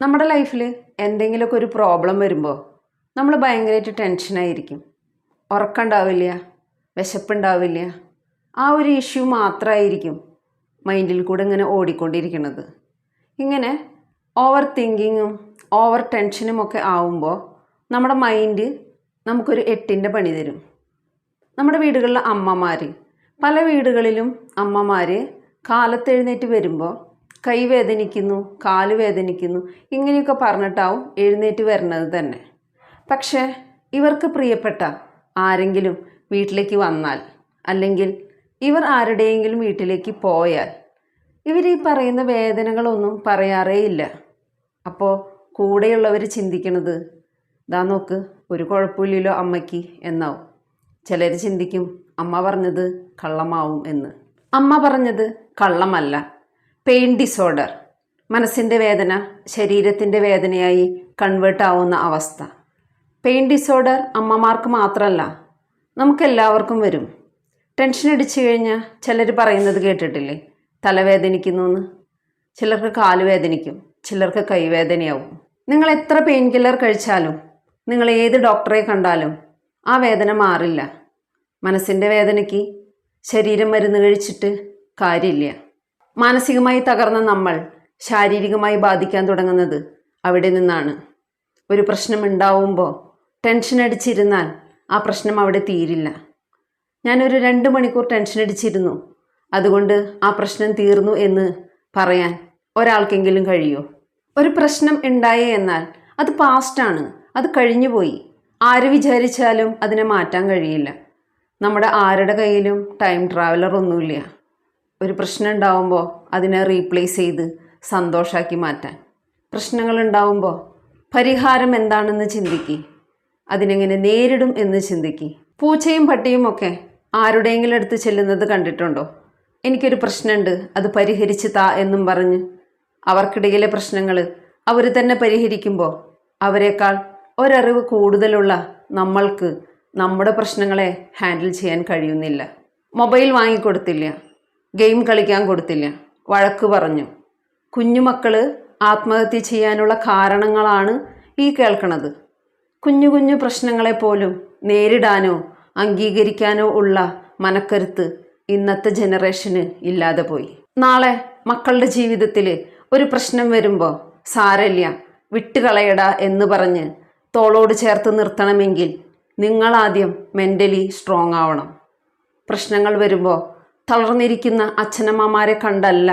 നമ്മുടെ ലൈഫിൽ എന്തെങ്കിലുമൊക്കെ ഒരു പ്രോബ്ലം വരുമ്പോൾ നമ്മൾ ഭയങ്കരമായിട്ട് ടെൻഷനായിരിക്കും. ഉറക്കമുണ്ടാവില്ല, വിശപ്പുണ്ടാവില്ല. ആ ഒരു ഇഷ്യൂ മാത്രമായിരിക്കും മൈൻഡിൽ കൂടെ ഇങ്ങനെ ഓടിക്കൊണ്ടിരിക്കുന്നത്. ഇങ്ങനെ ഓവർ തിങ്കിങ്ങും ഓവർ ടെൻഷനും ഒക്കെ ആവുമ്പോൾ നമ്മുടെ മൈൻഡ് നമുക്കൊരു എട്ടിൻ്റെ പണി തരും. നമ്മുടെ വീടുകളിലെ അമ്മമാർ, പല വീടുകളിലും അമ്മമാർ കാലത്തെഴുന്നേറ്റ് വരുമ്പോൾ കൈ വേദനിക്കുന്നു, കാല് വേദനിക്കുന്നു, ഇങ്ങനെയൊക്കെ പറഞ്ഞിട്ടാവും എഴുന്നേറ്റ് വരുന്നത് തന്നെ. പക്ഷേ ഇവർക്ക് പ്രിയപ്പെട്ട ആരെങ്കിലും വീട്ടിലേക്ക് വന്നാൽ, അല്ലെങ്കിൽ ഇവർ ആരുടെയെങ്കിലും വീട്ടിലേക്ക് പോയാൽ ഇവർ ഈ പറയുന്ന വേദനകളൊന്നും പറയാറേ ഇല്ല. അപ്പോൾ കൂടെയുള്ളവർ ചിന്തിക്കണത്, ദാ നോക്ക്, ഒരു കുഴപ്പമില്ലല്ലോ അമ്മയ്ക്ക് എന്നാവും. ചിലർ ചിന്തിക്കും അമ്മ പറഞ്ഞത് കള്ളമാവും എന്ന്. അമ്മ പറഞ്ഞത് കള്ളമല്ല. പെയിൻ ഡിസോർഡർ, മനസ്സിൻ്റെ വേദന ശരീരത്തിൻ്റെ വേദനയായി കൺവേർട്ട് ആവുന്ന അവസ്ഥ. പെയിൻ ഡിസോർഡർ അമ്മമാർക്ക് മാത്രമല്ല, നമുക്കെല്ലാവർക്കും വരും. ടെൻഷൻ അടിച്ചു കഴിഞ്ഞാൽ ചിലർ പറയുന്നത് കേട്ടിട്ടില്ലേ, തലവേദനിക്കുന്നു എന്ന്. ചിലർക്ക് കാല് വേദനിക്കും, ചിലർക്ക് കൈവേദനയാവും. നിങ്ങൾ എത്ര പെയിൻ കില്ലർ കഴിച്ചാലും, നിങ്ങൾ ഏത് ഡോക്ടറെ കണ്ടാലും ആ വേദന മാറില്ല. മനസ്സിൻ്റെ വേദനയ്ക്ക് ശരീരം മരുന്ന് കഴിച്ചിട്ട് കാര്യമില്ല. മാനസികമായി തകർന്ന നമ്മൾ ശാരീരികമായി ബാധിക്കാൻ തുടങ്ങുന്നത് അവിടെ നിന്നാണ്. ഒരു പ്രശ്നം ഉണ്ടാവുമ്പോൾ ടെൻഷൻ അടിച്ചിരുന്നാൽ ആ പ്രശ്നം അവിടെ തീരില്ല. ഞാനൊരു 2 മണിക്കൂർ ടെൻഷൻ അടിച്ചിരുന്നു, അതുകൊണ്ട് ആ പ്രശ്നം തീർന്നു എന്ന് പറയാൻ ഒരാൾക്കെങ്കിലും കഴിയുമോ? ഒരു പ്രശ്നം ഉണ്ടായേ എന്നാൽ അത് പാസ്റ്റാണ്, അത് കഴിഞ്ഞുപോയി. ആര് വിചാരിച്ചാലും അതിനെ മാറ്റാൻ കഴിയില്ല. നമ്മുടെ ആരുടെ കയ്യിലും ടൈം ട്രാവലർ ഒന്നുമില്ല. ഒരു പ്രശ്നം ഉണ്ടാവുമ്പോൾ അതിനെ റീപ്ലേസ് ചെയ്ത് സന്തോഷമാക്കി മാറ്റാൻ. പ്രശ്നങ്ങൾ ഉണ്ടാവുമ്പോൾ പരിഹാരം എന്താണെന്ന് ചിന്തിക്കി, അതിനെങ്ങനെ നേരിടും എന്ന് ചിന്തിക്കി. പൂച്ചയും പട്ടിയും ഒക്കെ ആരുടെയെങ്കിലും അടുത്ത് ചെല്ലുന്നത് കണ്ടിട്ടുണ്ടോ? എനിക്കൊരു പ്രശ്നമുണ്ട്, അത് പരിഹരിച്ച് താ എന്നും പറഞ്ഞ് അവർക്കിടയിലെ പ്രശ്നങ്ങൾ അവർ തന്നെ പരിഹരിക്കുമ്പോൾ അവരെക്കാൾ ഒരറിവ് കൂടുതലുള്ള നമ്മൾക്ക് നമ്മുടെ പ്രശ്നങ്ങളെ ഹാൻഡിൽ ചെയ്യാൻ കഴിയുന്നില്ല. മൊബൈൽ വാങ്ങിക്കൊടുത്തില്ല, ഗെയിം കളിക്കാൻ കൊടുത്തില്ല, വഴക്ക് പറഞ്ഞു. കുഞ്ഞുമക്കൾ ആത്മഹത്യ ചെയ്യാനുള്ള കാരണങ്ങളാണ് ഈ കേൾക്കണത്. കുഞ്ഞു കുഞ്ഞു പ്രശ്നങ്ങളെപ്പോലും നേരിടാനോ അംഗീകരിക്കാനോ ഉള്ള മനക്കരുത്ത് ഇന്നത്തെ ജനറേഷന് ഇല്ലാതെ പോയി. നാളെ മക്കളുടെ ജീവിതത്തിൽ ഒരു പ്രശ്നം വരുമ്പോൾ സാരമില്ല, വിട്ടുകളയടാ എന്ന് പറഞ്ഞ് തോളോട് ചേർത്ത് നിർത്തണമെങ്കിൽ നിങ്ങളാദ്യം മെൻ്റലി സ്ട്രോങ് ആവണം. പ്രശ്നങ്ങൾ വരുമ്പോൾ തളർന്നിരിക്കുന്ന അച്ഛനമ്മമാരെ കണ്ടല്ല,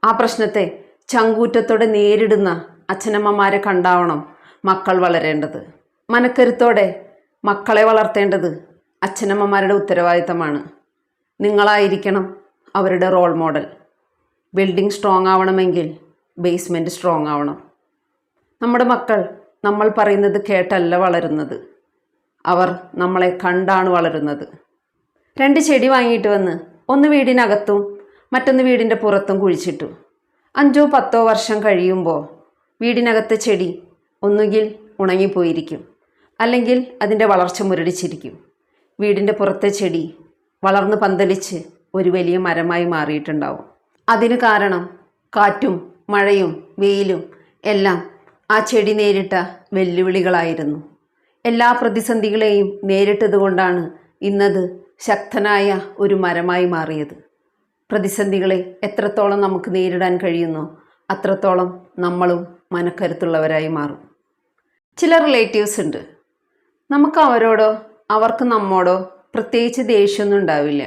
ആ പ്രശ്നത്തെ ചങ്കൂറ്റത്തോടെ നേരിടുന്ന അച്ഛനമ്മമാരെ കണ്ടാവണം മക്കൾ വളരേണ്ടത്. മനക്കരുത്തോടെ മക്കളെ വളർത്തേണ്ടത് അച്ഛനമ്മമാരുടെ ഉത്തരവാദിത്തമാണ്. നിങ്ങളായിരിക്കണം അവരുടെ റോൾ മോഡൽ. ബിൽഡിംഗ് സ്ട്രോങ് ആവണമെങ്കിൽ ബേസ്മെൻറ്റ് സ്ട്രോങ് ആവണം. നമ്മുടെ മക്കൾ നമ്മൾ പറയുന്നത് കേട്ടല്ല വളരുന്നത്, അവർ നമ്മളെ കണ്ടാണ് വളരുന്നത്. 2 ചെടി വാങ്ങിയിട്ട് വന്ന് ഒന്ന് വീടിനകത്തും മറ്റൊന്ന് വീടിൻ്റെ പുറത്തും കുഴിച്ചിട്ടു. 5-10 വർഷം കഴിയുമ്പോൾ വീടിനകത്തെ ചെടി ഒന്നുകിൽ ഉണങ്ങിപ്പോയിരിക്കും, അല്ലെങ്കിൽ അതിൻ്റെ വളർച്ച മുരടിച്ചിരിക്കും. വീടിൻ്റെ പുറത്തെ ചെടി വളർന്ന് പന്തലിച്ച് ഒരു വലിയ മരമായി മാറിയിട്ടുണ്ടാവും. അതിന് കാരണം കാറ്റും മഴയും വെയിലും എല്ലാം ആ ചെടി നേരിട്ട വെല്ലുവിളികളായിരുന്നു. എല്ലാ പ്രതിസന്ധികളെയും നേരിട്ടതുകൊണ്ടാണ് ഇന്നത് ശക്തനായ ഒരു മരമായി മാറിയത്. പ്രതിസന്ധികളെ എത്രത്തോളം നമുക്ക് നേരിടാൻ കഴിയുന്നോ അത്രത്തോളം നമ്മളും മനക്കരുത്തുള്ളവരായി മാറും. ചില റിലേറ്റീവ്സ് ഉണ്ട്, നമുക്ക് അവരോടോ അവർക്ക് നമ്മോടോ പ്രത്യേകിച്ച് ദേഷ്യമൊന്നും ഉണ്ടാവില്ല.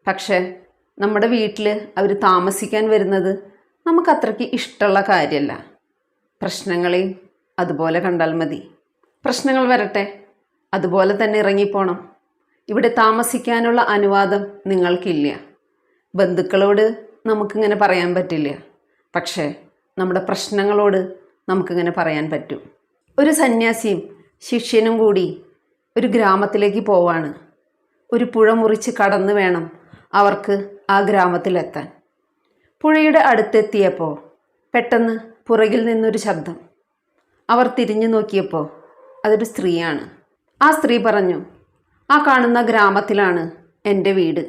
പക്ഷേ നമ്മുടെ വീട്ടിൽ അവർ താമസിക്കാൻ വരുന്നത് നമുക്കത്രയ്ക്ക് ഇഷ്ടമുള്ള കാര്യമല്ല. പ്രശ്നങ്ങളെയും അതുപോലെ കണ്ടാൽ മതി. പ്രശ്നങ്ങൾ വരട്ടെ, അതുപോലെ തന്നെ ഇറങ്ങിപ്പോണം. ഇവിടെ താമസിക്കാനുള്ള അനുവാദം നിങ്ങൾക്കില്ല. ബന്ധുക്കളോട് നമുക്കിങ്ങനെ പറയാൻ പറ്റില്ല, പക്ഷേ നമ്മുടെ പ്രശ്നങ്ങളോട് നമുക്കിങ്ങനെ പറയാൻ പറ്റും. ഒരു സന്യാസിയും ശിഷ്യനും കൂടി ഒരു ഗ്രാമത്തിലേക്ക് പോവാണ്. ഒരു പുഴ മുറിച്ച് കടന്നു വേണം അവർക്ക് ആ ഗ്രാമത്തിലെത്താൻ. പുഴയുടെ അടുത്തെത്തിയപ്പോൾ പെട്ടെന്ന് പുറകിൽ നിന്നൊരു ശബ്ദം. അവർ തിരിഞ്ഞു നോക്കിയപ്പോൾ അതൊരു സ്ത്രീയാണ്. ആ സ്ത്രീ പറഞ്ഞു, ആ കാണുന്ന ഗ്രാമത്തിലാണ് എൻ്റെ വീട്.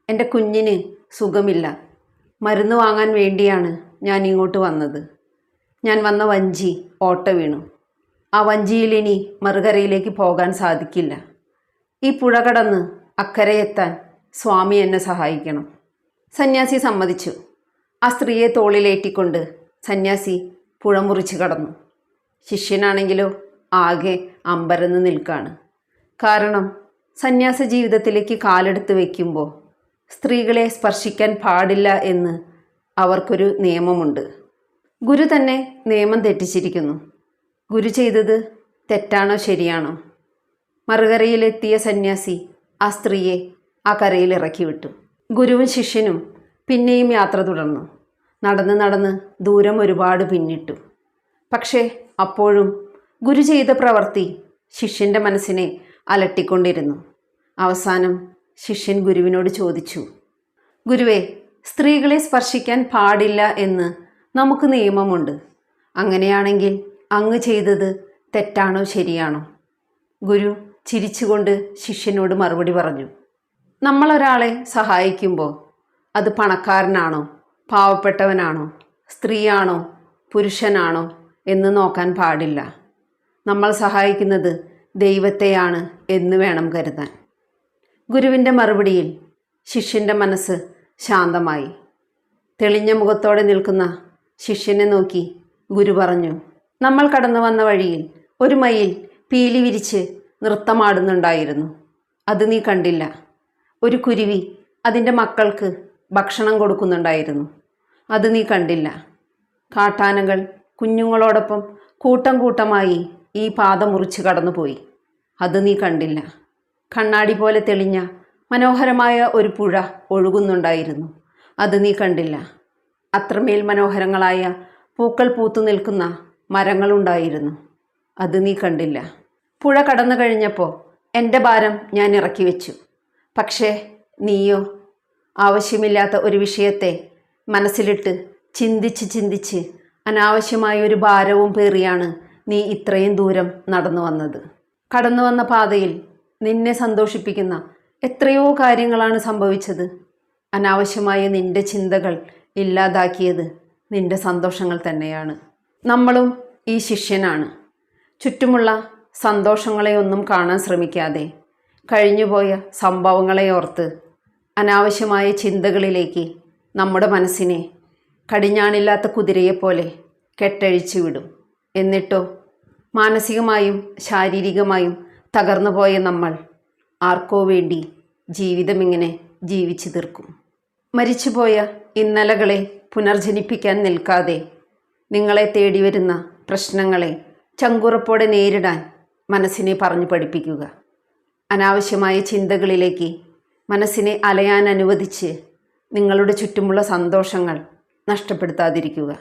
എൻ്റെ കുഞ്ഞിന് സുഖമില്ല, മരുന്ന് വാങ്ങാൻ വേണ്ടിയാണ് ഞാൻ ഇങ്ങോട്ട് വന്നത്. ഞാൻ വന്ന വഞ്ചി ഓട്ട വീണു. ആ വഞ്ചിയിൽ ഇനി മറുകരയിലേക്ക് പോകാൻ സാധിക്കില്ല. ഈ പുഴ കടന്ന് അക്കരയെത്താൻ സ്വാമി എന്നെ സഹായിക്കണം. സന്യാസി സമ്മതിച്ചു. ആ സ്ത്രീയെ തോളിലേറ്റിക്കൊണ്ട് സന്യാസി പുഴ മുറിച്ച് കടന്നു. ശിഷ്യനാണെങ്കിലോ ആകെ അമ്പരന്ന് നിൽക്കാണ്. കാരണം സന്യാസ ജീവിതത്തിലേക്ക് കാലെടുത്ത് വയ്ക്കുമ്പോൾ സ്ത്രീകളെ സ്പർശിക്കാൻ പാടില്ല എന്ന് അവർക്കൊരു നിയമമുണ്ട്. ഗുരു തന്നെ നിയമം തെറ്റിച്ചിരിക്കുന്നു. ഗുരു ചെയ്തത് തെറ്റാണോ ശരിയാണോ? മറുകരയിലെത്തിയ സന്യാസി ആ സ്ത്രീയെ ആ കരയിൽ ഇറക്കി വിട്ടു. ഗുരുവും ശിഷ്യനും പിന്നെയും യാത്ര തുടർന്നു. നടന്ന് നടന്ന് ദൂരം ഒരുപാട് പിന്നിട്ടു. പക്ഷേ അപ്പോഴും ഗുരു ചെയ്ത പ്രവൃത്തി ശിഷ്യൻ്റെ മനസ്സിനെ അലട്ടിക്കൊണ്ടിരുന്നു. അവസാനം ശിഷ്യൻ ഗുരുവിനോട് ചോദിച്ചു, ഗുരുവേ, സ്ത്രീകളെ സ്പർശിക്കാൻ പാടില്ല എന്ന് നമുക്ക് നിയമമുണ്ട്. അങ്ങനെയാണെങ്കിൽ അങ്ങ് ചെയ്തത് തെറ്റാണോ ശരിയാണോ? ഗുരു ചിരിച്ചുകൊണ്ട് ശിഷ്യനോട് മറുപടി പറഞ്ഞു, നമ്മളൊരാളെ സഹായിക്കുമ്പോൾ അത് പണക്കാരനാണോ പാവപ്പെട്ടവനാണോ സ്ത്രീയാണോ പുരുഷനാണോ എന്ന് നോക്കാൻ പാടില്ല. നമ്മൾ സഹായിക്കുന്നത് ദൈവത്തെയാണ് എന്ന് വേണം കരുതാൻ. ഗുരുവിൻ്റെ മറുപടിയിൽ ശിഷ്യൻ്റെ മനസ്സ് ശാന്തമായി. തെളിഞ്ഞ മുഖത്തോടെ നിൽക്കുന്ന ശിഷ്യനെ നോക്കി ഗുരു പറഞ്ഞു, നമ്മൾ കടന്നു വന്ന വഴിയിൽ ഒരു മയിൽ പീലി വിരിച്ച് നൃത്തമാടുന്നുണ്ടായിരുന്നു. അത് നീ കണ്ടില്ല. ഒരു കുരുവി അതിൻ്റെ മക്കൾക്ക് ഭക്ഷണം കൊടുക്കുന്നുണ്ടായിരുന്നു. അത് നീ കണ്ടില്ല. കാട്ടാനകൾ കുഞ്ഞുങ്ങളോടൊപ്പം കൂട്ടം കൂട്ടമായി ഈ പാത മുറിച്ച് കടന്നുപോയി. അത് നീ കണ്ടില്ല. കണ്ണാടി പോലെ തെളിഞ്ഞ മനോഹരമായ ഒരു പുഴ ഒഴുകുന്നുണ്ടായിരുന്നു. അത് നീ കണ്ടില്ല. അത്രമേൽ മനോഹരങ്ങളായ പൂക്കൾ പൂത്തു നിൽക്കുന്ന മരങ്ങളുണ്ടായിരുന്നു. അത് നീ കണ്ടില്ല. പുഴ കടന്നു കഴിഞ്ഞപ്പോൾ എൻ്റെ ഭാരം ഞാൻ ഇറക്കി വെച്ചു. പക്ഷേ നീയോ ആവശ്യമില്ലാത്ത ഒരു വിഷയത്തെ മനസ്സിലിട്ട് ചിന്തിച്ച് അനാവശ്യമായ ഒരു ഭാരവും പേറിയാണ് നീ ഇത്രയും ദൂരം നടന്നു വന്നത്. കടന്നു വന്ന പാതയിൽ നിന്നെ സന്തോഷിപ്പിക്കുന്ന എത്രയോ കാര്യങ്ങളാണ് സംഭവിച്ചത്. അനാവശ്യമായ നിന്റെ ചിന്തകൾ ഇല്ലാതാക്കിയത് നിന്റെ സന്തോഷങ്ങൾ തന്നെയാണ്. നമ്മളും ഈ ശിഷ്യനാണ്. ചുറ്റുമുള്ള സന്തോഷങ്ങളെയൊന്നും കാണാൻ ശ്രമിക്കാതെ കഴിഞ്ഞുപോയ സംഭവങ്ങളെ ഓർത്ത് അനാവശ്യമായ ചിന്തകളിലേക്ക് നമ്മുടെ മനസ്സിനെ കടിഞ്ഞാണില്ലാത്ത കുതിരയെപ്പോലെ കെട്ടഴിച്ചു വിടും. എന്നിട്ടോ മാനസികമായും ശാരീരികമായും തകർന്നു പോയ നമ്മൾ ആർക്കോ വേണ്ടി ജീവിതമിങ്ങനെ ജീവിച്ചു തീർക്കും. മരിച്ചുപോയ ഇന്നലകളെ പുനർജനിപ്പിക്കാൻ നിൽക്കാതെ നിങ്ങളെ തേടി വരുന്ന പ്രശ്നങ്ങളെ ചങ്കുറപ്പോടെ നേരിടാൻ മനസ്സിനെ പറഞ്ഞു പഠിപ്പിക്കുക. അനാവശ്യമായ ചിന്തകളിലേക്ക് മനസ്സിനെ അലയാൻ അനുവദിച്ച് നിങ്ങളുടെ ചുറ്റുമുള്ള സന്തോഷങ്ങൾ നഷ്ടപ്പെടുത്താതിരിക്കുക.